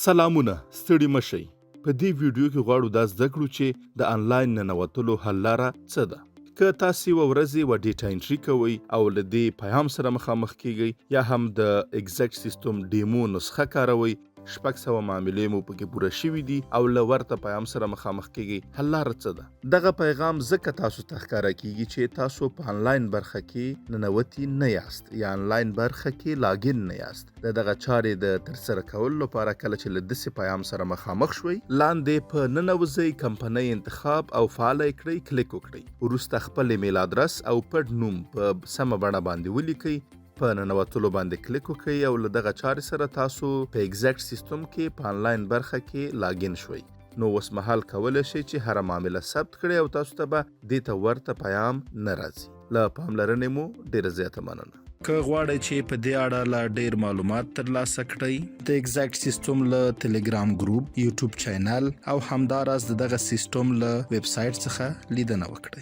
سلامونه ستړي مشئ. په دې ویډیو کې غواړو دا زده کړو چې د آنلاین ننوتلو حل لاره څه ده. که تاسو یوه ورځ یوه ډیټا انټري کوئ او له دې پیغام سره مخامخ کیږئ یا هم د ایګزیکټ سیستم ډیمو نسخه کاروئ، 600 معاملې مو پکې پوره شوي دي او له ورته پیغام سره مخامخ کیږئ، حل لاره څه ده؟ دغه پیغام ځکه تاسو ته ښکاره کیږي چې تاسو په آنلاین برخه کې ننوتي نه یاست یا آنلاین برخه کې لاګین نه یاست. دغه چارې د ترسره کولو لپاره کله چې له داسې پیغام سره مخامخ شوئ، لاندې په ننوځئ، کمپنۍ انتخاب او فعاله کړئ، کلیک وکړئ. وروسته خپل ایمیل ادرس او پټ نوم په سمه بڼه باندې ولیکئ. په ننوتلو باندې کلیک وکړئ او له دغه چارې سره تاسو په ایګزیکټ سیستم کې په آنلاین برخه کې لاګین شوئ. نو اوس مهال کولی شئ چې هره معامله ثبت کړئ او تاسو ته به دې ته ورته پیغام نه راځي. له پاملرنې مو ډېره زیاته مننه. که غواړئ چې په دې اړه لا ډېر معلومات ترلاسه کړئ، د ایګزیکټ سیستم له ټلګرام ګروپ، یوټیوب چینل او همداراز دغه سیستم له ویب سایټ څخه لیدنه وکړئ.